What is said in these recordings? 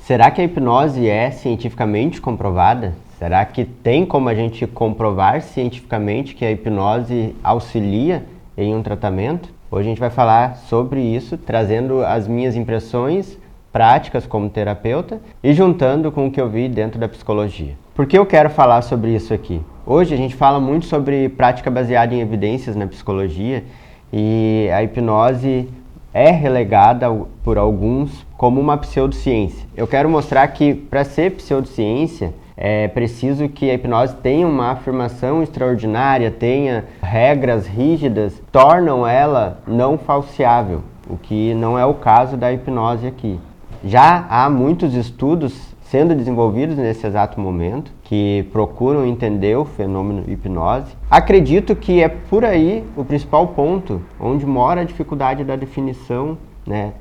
Será que a hipnose é cientificamente comprovada? Será que tem como a gente comprovar cientificamente que a hipnose auxilia em um tratamento? Hoje a gente vai falar sobre isso, trazendo as minhas impressões práticas como terapeuta e juntando com o que eu vi dentro da psicologia. Por que eu quero falar sobre isso aqui? Hoje a gente fala muito sobre prática baseada em evidências na psicologia e a hipnose é relegada por alguns como uma pseudociência. Eu quero mostrar que para ser pseudociência é preciso que a hipnose tenha uma afirmação extraordinária, tenha regras rígidas, tornam ela não falseável, o que não é o caso da hipnose aqui. Já há muitos estudos sendo desenvolvidos nesse exato momento que procuram entender o fenômeno hipnose. Acredito que é por aí o principal ponto onde mora a dificuldade da definição,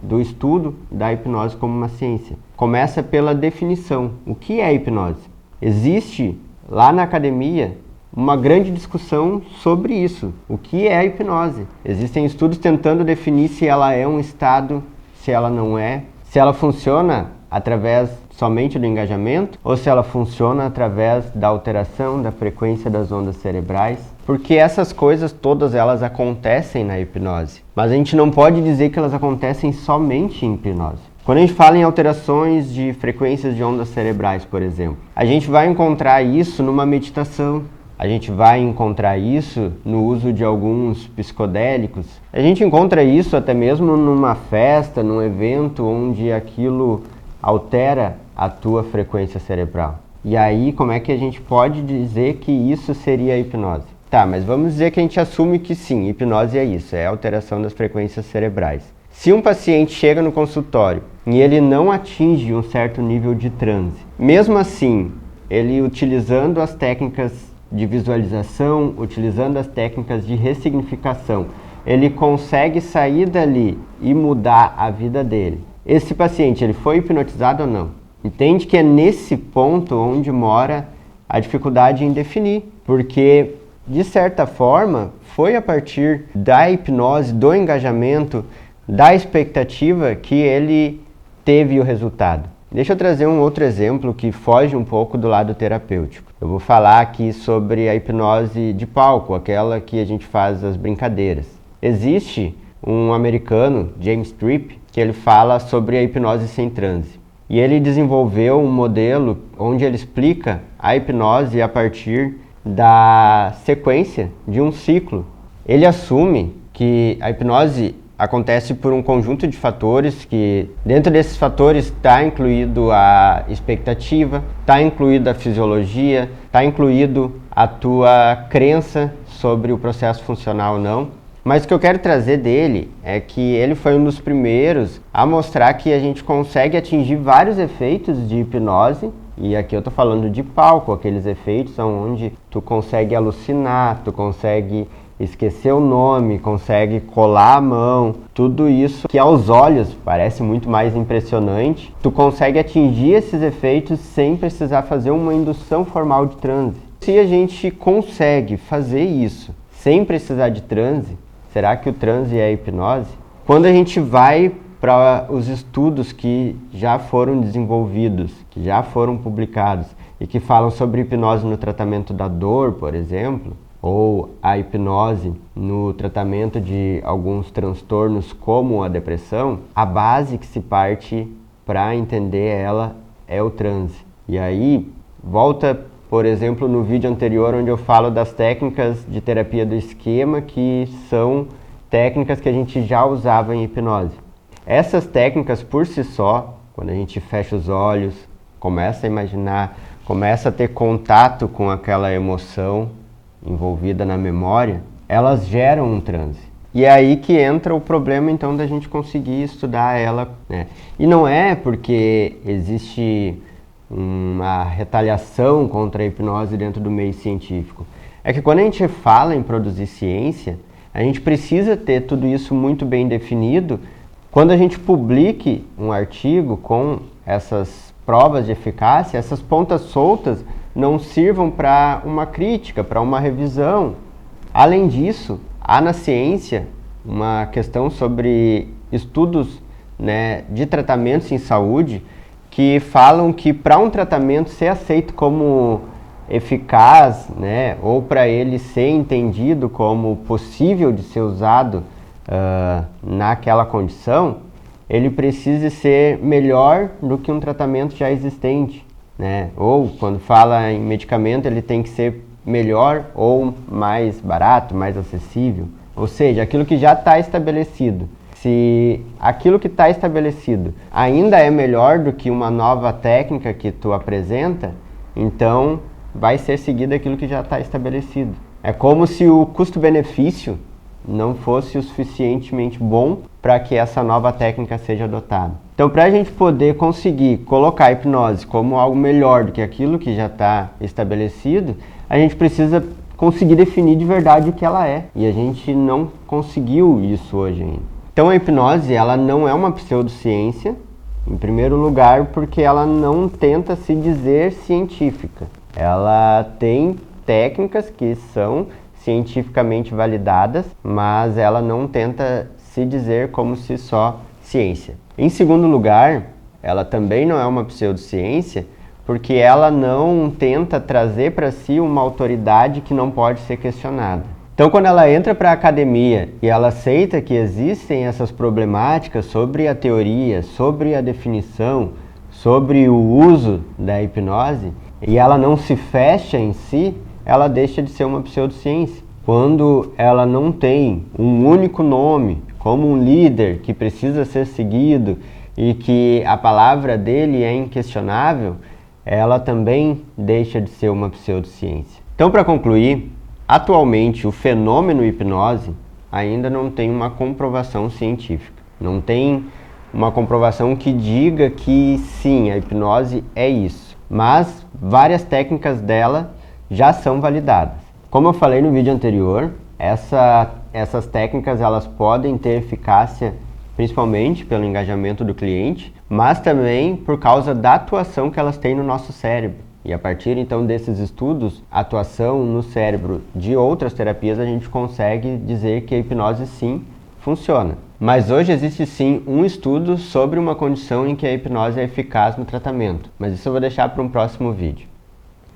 do estudo da hipnose como uma ciência. Começa pela definição. O que é hipnose? Existe lá na academia uma grande discussão sobre isso. O que é a hipnose? Existem estudos tentando definir se ela é um estado, se ela não é, se ela funciona através somente do engajamento ou se ela funciona através da alteração da frequência das ondas cerebrais. Porque essas coisas todas elas acontecem na hipnose, mas a gente não pode dizer que elas acontecem somente em hipnose. Quando a gente fala em alterações de frequências de ondas cerebrais, por exemplo, a gente vai encontrar isso numa meditação, a gente vai encontrar isso no uso de alguns psicodélicos, a gente encontra isso até mesmo numa festa, num evento onde aquilo altera a tua frequência cerebral. E aí, como é que a gente pode dizer que isso seria a hipnose? Tá, mas vamos dizer que a gente assume que sim, hipnose é isso, é a alteração das frequências cerebrais. Se um paciente chega no consultório e ele não atinge um certo nível de transe, mesmo assim, ele utilizando as técnicas de visualização, utilizando as técnicas de ressignificação, ele consegue sair dali e mudar a vida dele. Esse paciente, ele foi hipnotizado ou não? Entende que é nesse ponto onde mora a dificuldade em definir, porque, de certa forma, foi a partir da hipnose, do engajamento, da expectativa que ele teve o resultado. Deixa eu trazer um outro exemplo que foge um pouco do lado terapêutico. Eu vou falar aqui sobre a hipnose de palco, aquela que a gente faz as brincadeiras. Existe um americano, James Tripp, que ele fala sobre a hipnose sem transe. E ele desenvolveu um modelo onde ele explica a hipnose a partir da sequência de um ciclo. Ele assume que a hipnose acontece por um conjunto de fatores que, dentro desses fatores, está incluído a expectativa, está incluído a fisiologia, está incluído a tua crença sobre o processo funcional ou não. Mas o que eu quero trazer dele é que ele foi um dos primeiros a mostrar que a gente consegue atingir vários efeitos de hipnose. E aqui eu estou falando de palco, aqueles efeitos são onde tu consegue alucinar, tu consegue esquecer o nome, consegue colar a mão, tudo isso que aos olhos parece muito mais impressionante. Tu consegue atingir esses efeitos sem precisar fazer uma indução formal de transe. Se a gente consegue fazer isso sem precisar de transe, será que o transe é hipnose? Quando a gente vai para os estudos que já foram desenvolvidos, que já foram publicados e que falam sobre hipnose no tratamento da dor, por exemplo, ou a hipnose no tratamento de alguns transtornos como a depressão, a base que se parte para entender ela é o transe. E aí, volta, por exemplo, no vídeo anterior onde eu falo das técnicas de terapia do esquema, que são técnicas que a gente já usava em hipnose. Essas técnicas por si só, quando a gente fecha os olhos, começa a imaginar, começa a ter contato com aquela emoção envolvida na memória, elas geram um transe. E é aí que entra o problema, então, da gente conseguir estudar ela, E não é porque existe uma retaliação contra a hipnose dentro do meio científico. É que quando a gente fala em produzir ciência, a gente precisa ter tudo isso muito bem definido. Quando a gente publique um artigo com essas provas de eficácia, essas pontas soltas não sirvam para uma crítica, para uma revisão. Além disso, há na ciência uma questão sobre estudos de tratamentos em saúde que falam que para um tratamento ser aceito como eficaz, né, ou para ele ser entendido como possível de ser usado naquela condição, ele precisa ser melhor do que um tratamento já existente, né? Ou quando fala em medicamento, ele tem que ser melhor ou mais barato, mais acessível. Ou seja, aquilo que já está estabelecido. Se aquilo que está estabelecido ainda é melhor do que uma nova técnica que tu apresenta, então vai ser seguido aquilo que já está estabelecido. É como se o custo-benefício não fosse o suficientemente bom para que essa nova técnica seja adotada. Então, para a gente poder conseguir colocar a hipnose como algo melhor do que aquilo que já está estabelecido, a gente precisa conseguir definir de verdade o que ela é. E a gente não conseguiu isso hoje ainda. Então, a hipnose, ela não é uma pseudociência, em primeiro lugar, porque ela não tenta se dizer científica. Ela tem técnicas que são cientificamente validadas, mas ela não tenta se dizer como se só ciência. Em segundo lugar, ela também não é uma pseudociência, porque ela não tenta trazer para si uma autoridade que não pode ser questionada. Então, quando ela entra para a academia e ela aceita que existem essas problemáticas sobre a teoria, sobre a definição, sobre o uso da hipnose, e ela não se fecha em si, ela deixa de ser uma pseudociência. Quando ela não tem um único nome, como um líder que precisa ser seguido e que a palavra dele é inquestionável, ela também deixa de ser uma pseudociência. Então, para concluir, atualmente o fenômeno hipnose ainda não tem uma comprovação científica. Não tem uma comprovação que diga que sim, a hipnose é isso. Mas várias técnicas dela já são validadas. Como eu falei no vídeo anterior, essas técnicas elas podem ter eficácia principalmente pelo engajamento do cliente, mas também por causa da atuação que elas têm no nosso cérebro. E a partir então desses estudos, atuação no cérebro de outras terapias, a gente consegue dizer que a hipnose sim funciona. Mas hoje existe sim um estudo sobre uma condição em que a hipnose é eficaz no tratamento, mas isso eu vou deixar para um próximo vídeo.